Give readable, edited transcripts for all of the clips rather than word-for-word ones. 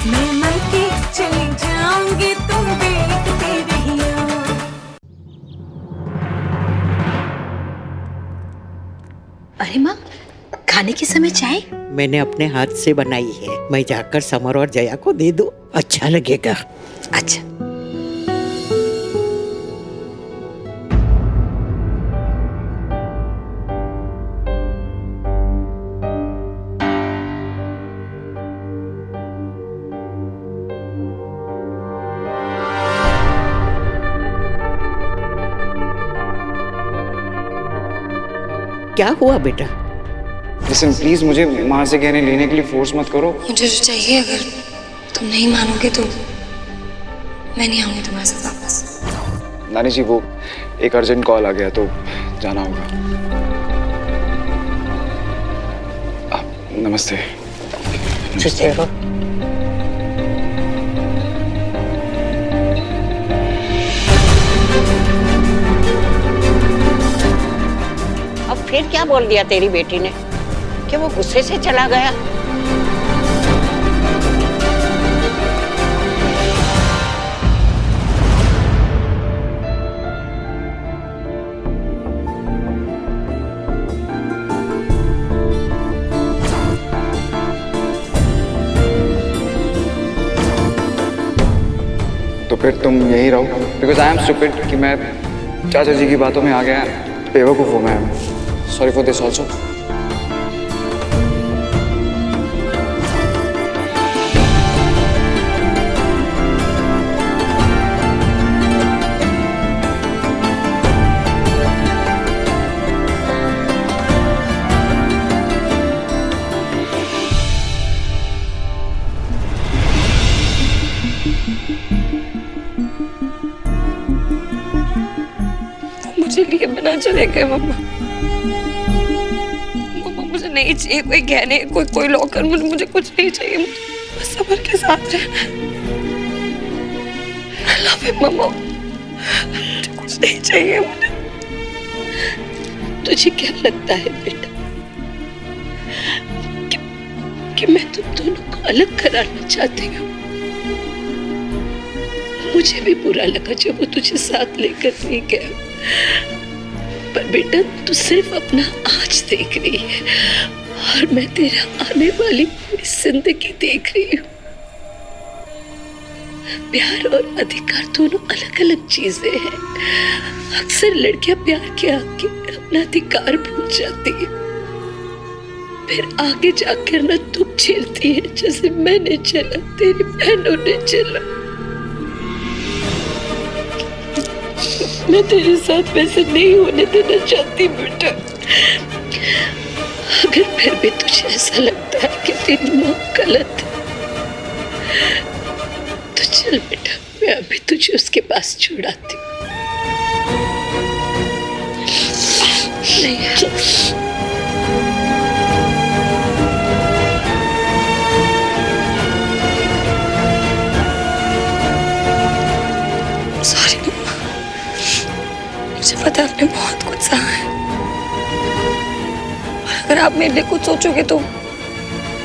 मैं मायके चली जाऊंगी, तुम देखते रहियो। अरे माँ, खाने के समय चाय? मैंने अपने हाथ से बनाई है, मैं जाकर समर और जया को दे दूं, अच्छा लगेगा। अच्छा। क्या हुआ बेटा? लिसन प्लीज, मुझे माँ से गहने लेने के लिए फोर्स मत करो। मुझे जो चाहिए, अगर तुम नहीं मानोगे तो मैं नहीं आऊंगी तुम्हारे साथ वापस। नानी जी, वो एक अर्जेंट कॉल आ गया तो जाना होगा। नमस्ते। नमस्ते। अब फिर क्या बोल दिया तेरी बेटी ने कि वो गुस्से से चला गया? तो फिर तुम यही रहो, बिकॉज आई एम स्टूपिड कि मैं चाचा जी की बातों में आ गया। बेवकूफ हूँ मैं। Sorry for this also. मुझे लिए बिना चले गए मम्मा। मम्मा, मुझे नहीं चाहिए कोई गहने, कोई लॉकर, मुझे कुछ नहीं चाहिए। मुझे बस समर के साथ रहना है। I love you, मम्मा। मुझे कुछ नहीं चाहिए। मुझे तुझे क्या लगता है बेटा कि मैं तुम दोनों को अलग कराना चाहती हूँ? मुझे भी बुरा लगा जब वो तुझे साथ लेकर नहीं गया, पर बेटा तू सिर्फ अपना आज देख रही है और मैं तेरा आने वाली पूरी जिंदगी देख रही हूँ। प्यार और अधिकार दोनों अलग अलग चीजें हैं। अक्सर लड़कियां प्यार के आगे अपना अधिकार भूल जाती है, फिर आगे जाकर न दुख झेलती है, जैसे मैंने झेला, तेरी बहनों ने झेला। मैं तेरे साथ वैसे नहीं होने देना चाहती बेटा। अगर फिर भी तुझे ऐसा लगता है कि तेरी माँ गलत है तो चल बेटा, मैं अभी तुझे उसके पास छुड़ाती हूँ। नहीं चल। मुझे पता है आपने बहुत कुछ सहा है, और अगर आप मेरे लिए कुछ सोचोगे तो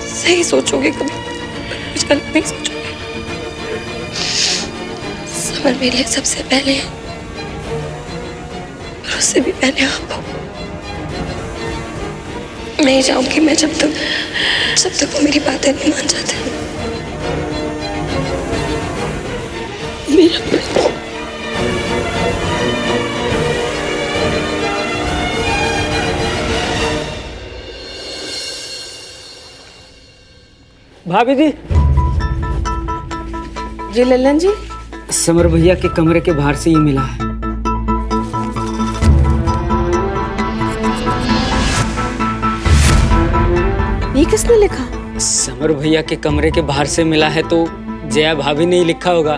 सही सोचोगे, कभी कुछ गलत नहीं सोचोगे। समर मेरे लिए सबसे पहले है, और उससे भी पहले आप हो। नहीं जाऊंगी मैं जब तक वो मेरी बातें नहीं मान जाते। मेरा बेटा भाभी जी। जी लल्लन जी। समर भैया के कमरे के बाहर से ये मिला है। ये किसने लिखा? समर भैया के कमरे के बाहर से मिला है तो जया भाभी ने ही लिखा होगा।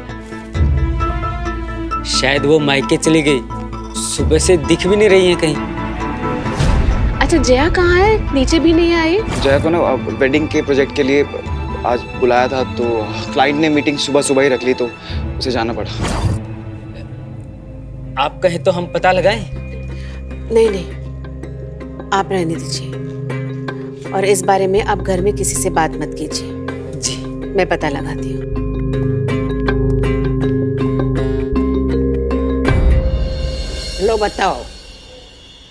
शायद वो मायके चली गई, सुबह से दिख भी नहीं रही है कहीं। अच्छा, जया कहाँ है? नीचे भी नहीं आई? जया को ना वेडिंग के प्रोजेक्ट के लिए आज बुलाया था, तो क्लाइंट ने मीटिंग सुबह सुबह ही रख ली, तो उसे जाना पड़ा। आप कहे तो हम पता लगाएं? नहीं नहीं, आप रहने दीजिए, और इस बारे में आप घर में किसी से बात मत कीजिए। जी। मैं पता लगाती हूँ। लो बताओ,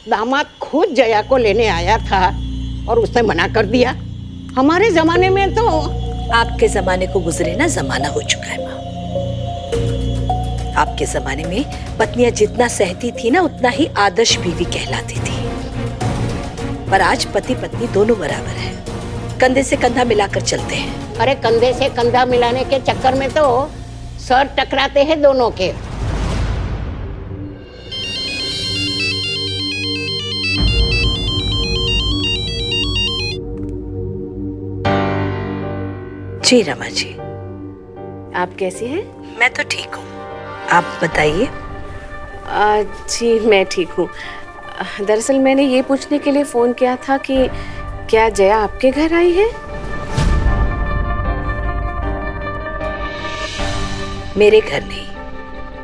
दामाद खुद जया को लेने आया था और उसने मना कर दिया। हमारे जमाने में तो आपके जमाने को गुजरे ना जमाना हो चुका है माँ। आपके जमाने में पत्नियां जितना सहती थी ना उतना ही आदर्श बीवी कहलाती थी। पर आज पति पत्नी दोनों बराबर है, कंधे से कंधा मिलाकर चलते हैं। अरे कंधे से कंधा मिलाने के चक्कर में तो सर टकराते हैं दोनों के। जी रमा जी। आप कैसी हैं? मैं तो ठीक हूँ, आप बताइए। जी मैं ठीक हूँ। दरअसल मैंने ये पूछने के लिए फोन किया था कि क्या जया आपके घर आई है? मेरे घर नहीं,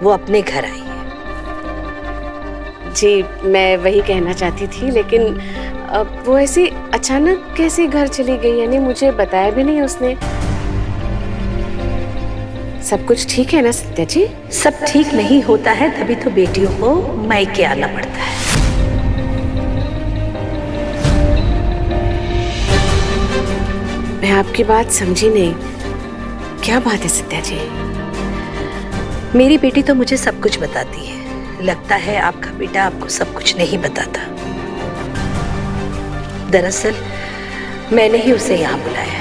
वो अपने घर आई है। जी मैं वही कहना चाहती थी, लेकिन वो ऐसे अचानक कैसे घर चली गई, यानी मुझे बताया भी नहीं उसने। सब कुछ ठीक है ना सत्या जी? सब ठीक नहीं होता है तभी तो बेटियों को मायके आना पड़ता है। मैं आपकी बात समझी नहीं, क्या बात है सत्या जी? मेरी बेटी तो मुझे सब कुछ बताती है, लगता है आपका बेटा आपको सब कुछ नहीं बताता। दरअसल मैंने ही उसे यहाँ बुलाया है।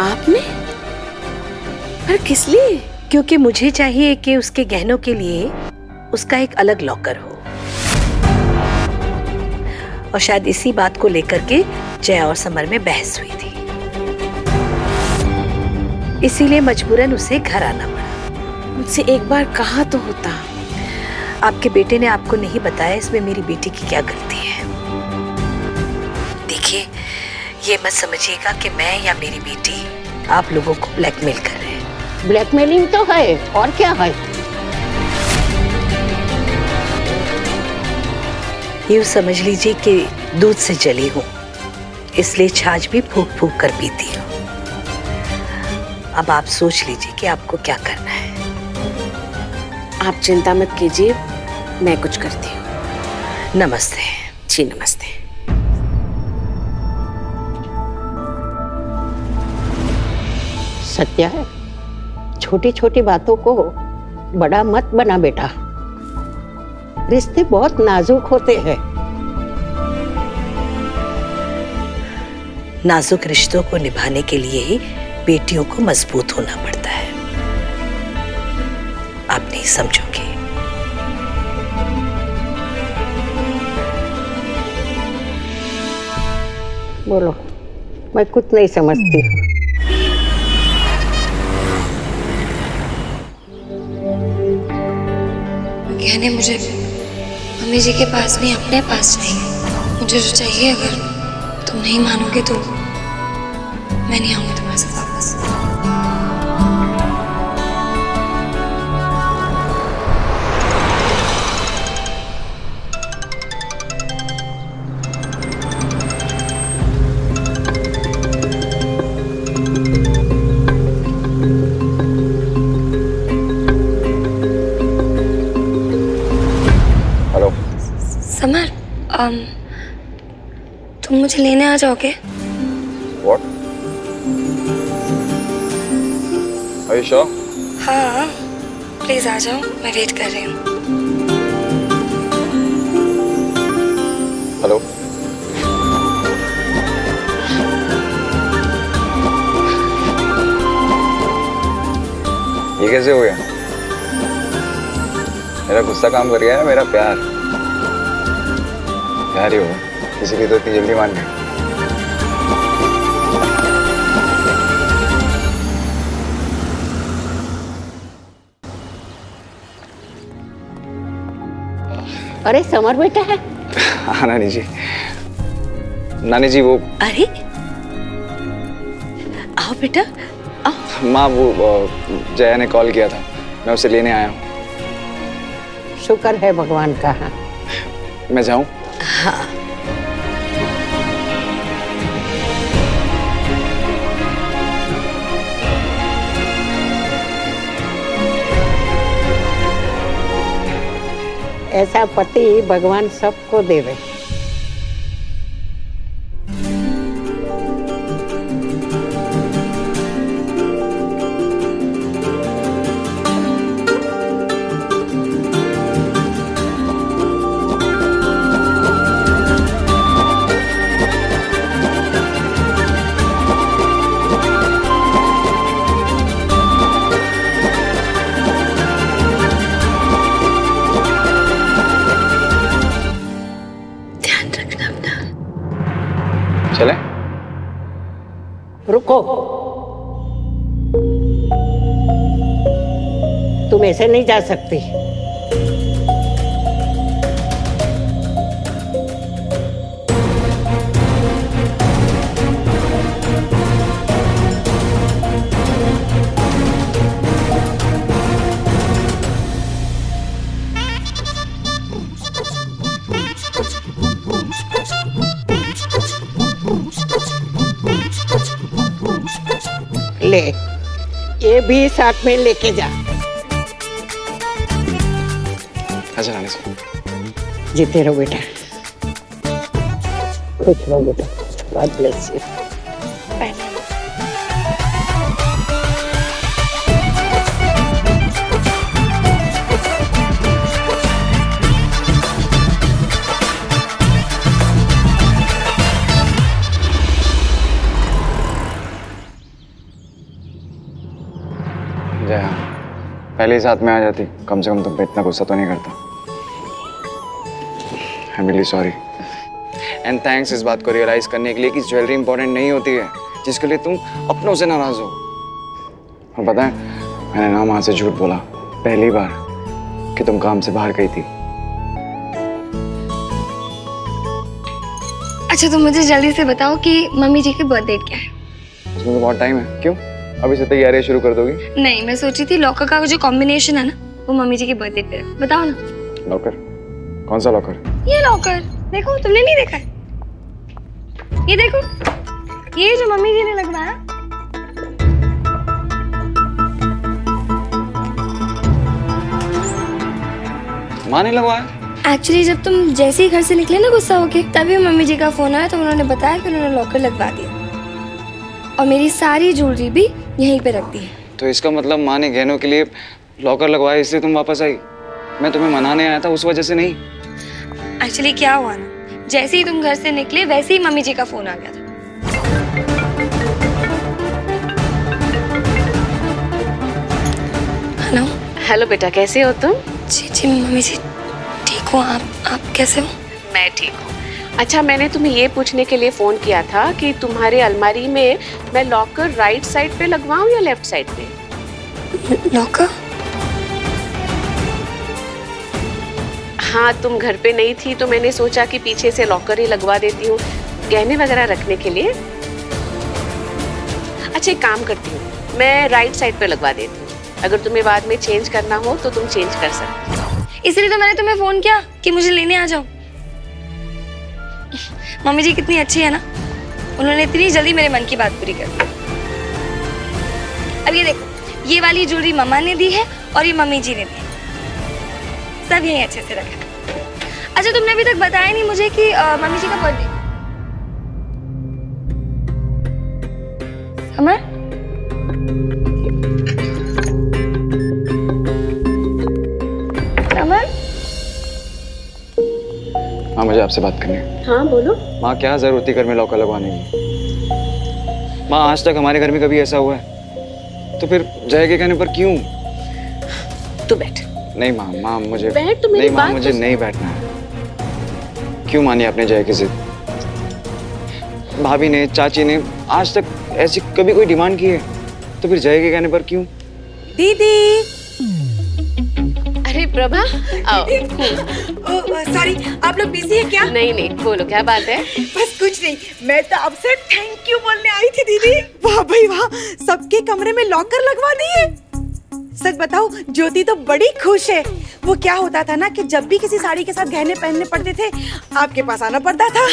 आपने? पर किस लिए? क्योंकि मुझे चाहिए कि उसके गहनों के लिए उसका एक अलग लॉकर हो, और शायद इसी बात को लेकर के जया और समर में बहस हुई थी, इसीलिए मजबूरन उसे घर आना पड़ा। मुझसे एक बार कहा तो होता। आपके बेटे ने आपको नहीं बताया, इसमें मेरी बेटी की क्या गलती है? देखिए, ये मत समझिएगा कि मैं या मेरी बेटी आप लोगों को ब्लैकमेल कर रहे हैं। ब्लैकमेलिंग तो है, और क्या है? यूँ समझ लीजिए कि दूध से जली हूँ, इसलिए छाछ भी फूंक फूंक कर पीती हूँ। अब आप सोच लीजिए कि आपको क्या करना है। आप चिंता मत कीजिए, मैं कुछ करती हूँ। नमस्ते। जी नमस्ते। सत्या है, छोटी छोटी बातों को बड़ा मत बना बेटा। रिश्ते बहुत नाजुक होते हैं। नाजुक रिश्तों को निभाने के लिए ही बेटियों को मजबूत होना पड़ता है। आप नहीं समझोगे। बोलो, मैं कुछ नहीं समझती। गहने मुझे मम्मी जी के पास नहीं, अपने पास चाहिए। मुझे जो चाहिए, अगर तुम नहीं मानोगे तो मैं नहीं आऊंगी तुम्हारे साथ वापस। हेलो समर, तुम मुझे लेने आ जाओगे? व्हाट? Are you sure? हाँ प्लीज आ जाओ, मैं वेट कर रही हूँ। हेलो ये कैसे हो गया? मेरा गुस्सा काम कर गया है, मेरा प्यार प्यार ही होगा, इसीलिए तो इतनी जल्दी मान गए। अरे समर बेटा है। हाँ नानी जी, नानी जी वो। अरे आओ बेटा आओ। माँ वो जया ने कॉल किया था, मैं उसे लेने आया हूँ। शुक्र है भगवान का। मैं जाऊँ? हाँ ऐसा पति भगवान सबको देवे। चले? रुको, तुम ऐसे नहीं जा सकती। ले, ये भी साथ में लेके जा। अच्छा रानी जी। जीते रहो बेटा, खुश रहो बेटा। God bless you. जय हाँ, पहले ही साथ में आ जाती, कम से कम तुम पे इतना गुस्सा तो नहीं करता। I am really sorry and thanks इस बात को रियलाइज करने के लिए कि ज्वेलरी इंपॉर्टेंट नहीं होती है जिसके लिए तुम अपनों से नाराज हो। और पता है, मैंने ना माँ से झूठ बोला पहली बार कि तुम काम से बाहर गई थी। अच्छा तो मुझे जल्दी से बताओ कि मम्मी जी की बर्थडे क्या है? उसमें तो बहुत टाइम है। क्यों, अभी से तैयारियां शुरू कर दोगी? नहीं, मैं सोची थी लॉकर का जो कॉम्बिनेशन है ना, वो मम्मी जी की बर्थडे पे है। बताओ ना। लॉकर? कौन सा लॉकर? ये लॉकर देखो, तुमने नहीं देखा है? ये देखो, ये जो मम्मी जी ने लगवाया। माँ ने लगवाया? एक्चुअली जब तुम जैसे ही घर से निकले ना गुस्सा होके, तभी मम्मी जी का फोन आया तो उन्होंने बताया कि उन्होंने लॉकर लगवा दिया और मेरी सारी ज्वेलरी भी यहीं पे रख दी है। तो इसका मतलब माँ ने गहनों के लिए लॉकर लगवाया, इसलिए तुम वापस आई? मैं तुम्हें मनाने आया था, उस वजह से नहीं। एक्चुअली क्या हुआ ना, जैसे ही तुम घर से निकले वैसे ही मम्मी जी का फोन आ गया था। हेलो। हेलो बेटा, कैसे हो तुम? जी जी मम्मी जी ठीक हो। आप कैसे हो? मैं ठीक हूँ। अच्छा, मैंने तुम्हें ये पूछने के लिए फोन किया था कि तुम्हारे अलमारी में मैं लॉकर राइट साइड पे लगवाऊं या लेफ्ट साइड पे? लॉकर? हाँ, तुम घर पे नहीं थी तो मैंने सोचा कि पीछे से लॉकर ही लगवा देती हूँ, गहने वगैरह रखने के लिए। अच्छा एक काम करती हूँ, मैं राइट साइड पे लगवा देती हूँ। अगर तुम्हें बाद में चेंज करना हो तो तुम चेंज कर सकते हो। इसलिए तो मैंने तुम्हें फोन किया कि मुझे लेने आ जाओ। मम्मी जी कितनी अच्छी है ना, उन्होंने इतनी जल्दी मेरे मन की बात पूरी कर दी। अब ये देखो, ये वाली ज्वेलरी मम्मा ने दी है और ये मम्मी जी ने दी है। सब यही अच्छे से रखा। अच्छा तुमने अभी तक बताया नहीं मुझे कि मम्मी जी का बर्थडे। समर? समर? हाँ, मुझे आपसे बात करनी है। हाँ बोलो। माँ, क्या जरूरत थी घर में लॉकर लगवाने की? माँ, आज तक हमारे घर में कभी ऐसा हुआ है? तो फिर जय के कहने पर क्यों? तू बैठ। नहीं माँ, माँ मुझे बैठ, तो मेरी नहीं माँ, बात मुझे तो नहीं बैठना है। क्यों मानी आपने जय की जिद? भाभी ने, चाची ने आज तक ऐसी कभी कोई डिमांड की है? तो फिर जय के कहने पर क्यों? दीदी। अरे प्रभा, आओ। सॉरी, आप लोग बिजी है क्या? नहीं नहीं, बोलो क्या बात है? बस कुछ नहीं, मैं तो आपसे थैंक यू बोलने आई थी दीदी। वाह भाई वाह, सबके कमरे में लॉकर लगवा दिए। सच बताओ, ज्योति तो बड़ी खुश है। वो क्या होता था ना कि जब भी किसी साड़ी के साथ गहने पहनने पड़ते थे, आपके पास आना पड़ता था।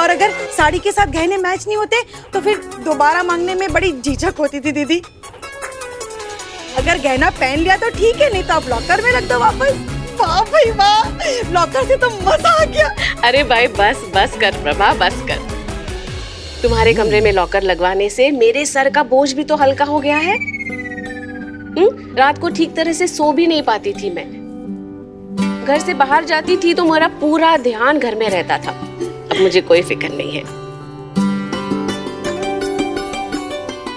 और अगर साड़ी के साथ गहने मैच नहीं होते तो फिर दोबारा मांगने में बड़ी झिझक होती थी दीदी। अगर गहना पहन लिया तो ठीक है, नहीं तो आप लॉकर में रख दो वापस। वाह भाई वाह, लॉकर से तो मजा आ गया। अरे भाई बस बस कर प्रभा, बस कर। तुम्हारे कमरे में लॉकर लगवाने से मेरे सर का बोझ भी तो हल्का हो गया है। रात को ठीक तरह से सो भी नहीं पाती थी मैं। घर से बाहर जाती थी तो मेरा पूरा ध्यान घर में रहता था। अब मुझे कोई फिक्र नहीं है।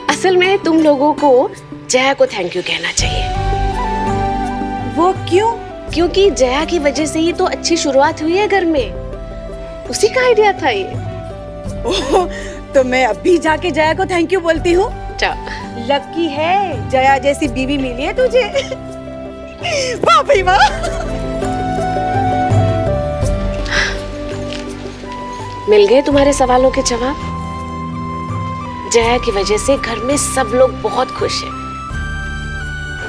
असल में तुम लोगों को जया को थैंक यू कहना चाहिए। वो क्यों? क्योंकि जया की वजह से ही तो अच्छी शुरुआत हुई है घर में। उसी का आइडिया था ये। ओह, तो मैं अभी जाके जया को थैंक यू बोलती हूँ। लकी है जया जैसी बीवी मिली है तुझे। वाह भाई वाह। मिल गए तुम्हारे सवालों के जवाब। जया की वजह से घर में सब लोग बहुत खुश हैं।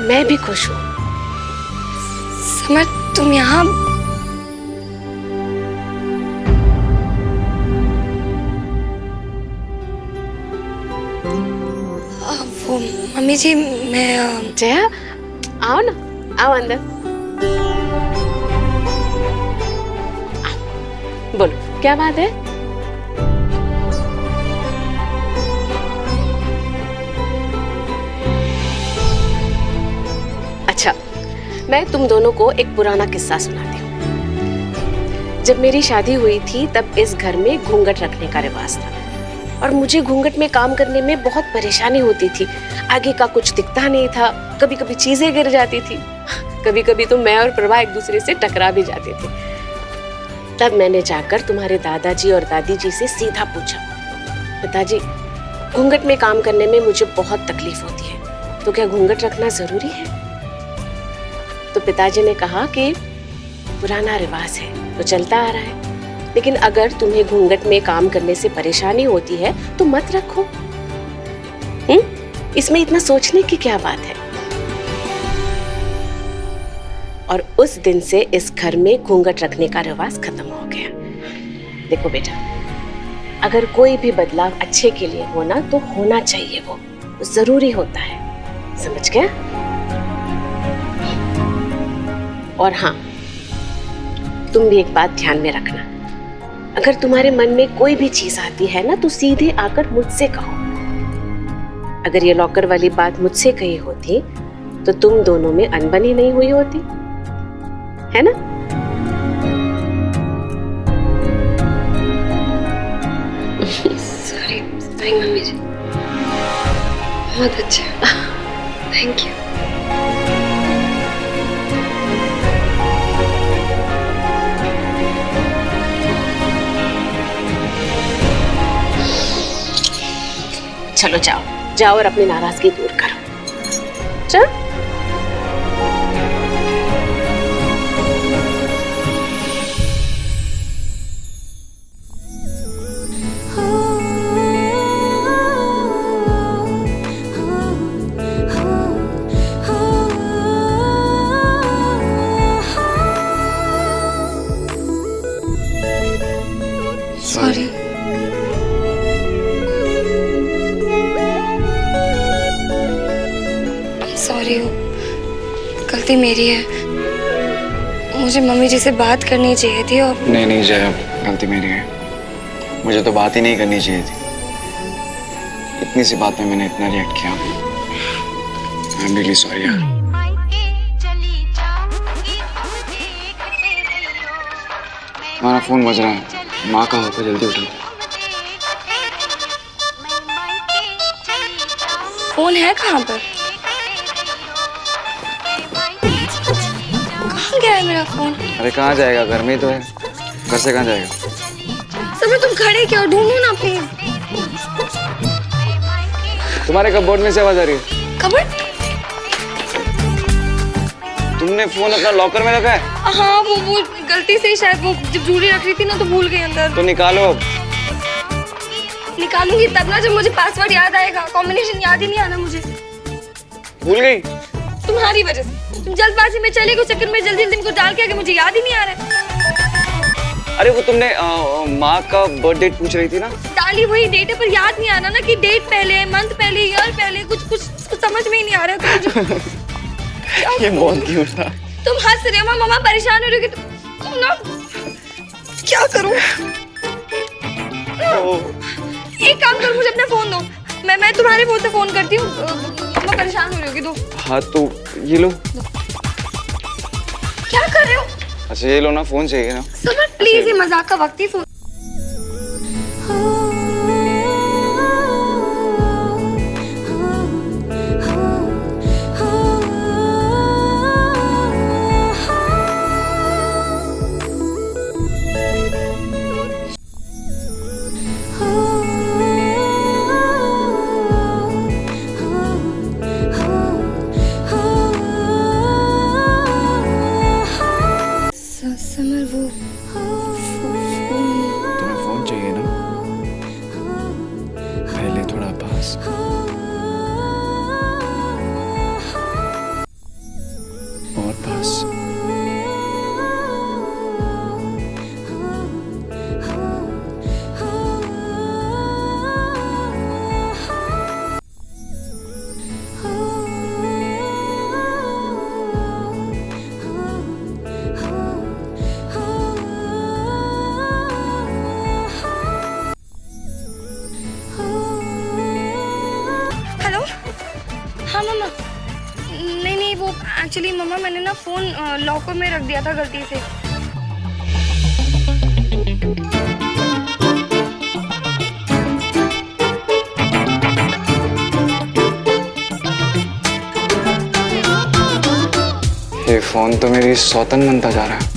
मैं भी खुश हूँ। समर, तुम यहाँ? वो मम्मी जी, मैं जया आओ ना, आओ अंदर। बोलो क्या बात है? अच्छा, मैं तुम दोनों को एक पुराना किस्सा सुनाती हूँ। जब मेरी शादी हुई थी तब इस घर में घूंघट रखने का रिवाज था और मुझे घूंघट में काम करने में बहुत परेशानी होती थी। आगे का कुछ दिखता नहीं था, कभी कभी चीजें गिर जाती थी, कभी कभी तो मैं और प्रभा एक दूसरे से टकरा भी जाते थे। तब मैंने जाकर तुम्हारे दादाजी और दादी जी से सीधा पूछा, पिताजी घूंघट में काम करने में मुझे बहुत तकलीफ होती है, तो क्या घूंघट रखना जरूरी है? तो पिताजी ने कहा कि पुराना रिवाज है तो चलता आ रहा है, लेकिन अगर तुम्हें घूंघट में काम करने से परेशानी होती है तो मत रखो। इसमें इतना सोचने की क्या बात है? और उस दिन से इस घर में घूंघट रखने का रिवाज खत्म हो गया। देखो बेटा, अगर कोई भी बदलाव अच्छे के लिए होना तो होना चाहिए, वो जरूरी होता है, समझ गया? और हाँ, तुम भी एक बात ध्यान में रखना, अगर तुम्हारे मन में कोई भी चीज आती है ना तो सीधे आकर मुझसे कहो। अगर ये लॉकर वाली बात मुझसे कही होती तो तुम दोनों में अनबनी नहीं हुई होती, है ना? सॉरी मम्मी जी, बहुत अच्छा, थैंक यू। चलो जाओ जाओ और अपनी नाराजगी दूर करो। चल। सॉरी। सॉरी, गलती मेरी है। मुझे मम्मी जी से बात करनी चाहिए थी और नहीं जया, गलती मेरी है। मुझे तो बात ही नहीं करनी चाहिए थी। इतनी सी बात में मैंने इतना रिएक्ट किया। आई एम रियली सॉरी यार। हमारा फोन बज रहा है, माँ का होकर जल्दी उठो। फोन है कहाँ पर? कहाँ गया है मेरा फोन? अरे कहाँ जाएगा, घर में ही तो है। घर से कहाँ जाएगा? समय तुम खड़े क्यों? ढूंढो ना प्लीज। तुम्हारे कपबोर्ड में से आवाज आ रही है। कपबोर्ड? तुमने फोन अपना लॉकर में रखा है? हाँ, वो गलती से ही शायद वो जब जूड़ी रख रही थी ना तो भूल गई अंदर। तो निकालो अब। निकालूंगी तब ना जब मुझे पासवर्ड याद आएगा। कॉम्बिनेशन याद ही नहीं आना मुझे। भूल गई? तुम्हारी वजह से। तुम जल्दबाजी में चले गए, चक्कर में जल्दी जल्दी डाल के आगे, मुझे याद ही नहीं आ रहा है। अरे वो तुमने माँ का बर्थ डेट पूछ रही थी ना? डाली वही डेट है पर याद नहीं आ रहा ना कि डेट पहले, मंथ पहले, ईयर पहले, कुछ समझ में ही नहीं आ रहा है। ये बहुत क्यूट था। तुम हंस रहे हो, मम्मा परेशान हो रही हो कि तुम ना क्या करूं? एक काम करो, मुझे अपना फोन दो, मैं तुम्हारे फोन से फोन करती हूँ। मम्मा परेशान हो रही होगी। दो। हाँ तो ये लो। क्या कर रहे हो? अच्छा ये लो ना, फोन चाहिए ना। समर प्लीज, ये मजाक का वक्त ही। फोन समर वो तुम्हें फोन चाहिए ना? पहले थोड़ा पास। और पास। हेलो। हाँ मम्मा। नहीं वो एक्चुअली मम्मा मैंने ना फोन लॉकर में रख दिया था गलती से। ये फोन तो मेरी सौतन बनता जा रहा है।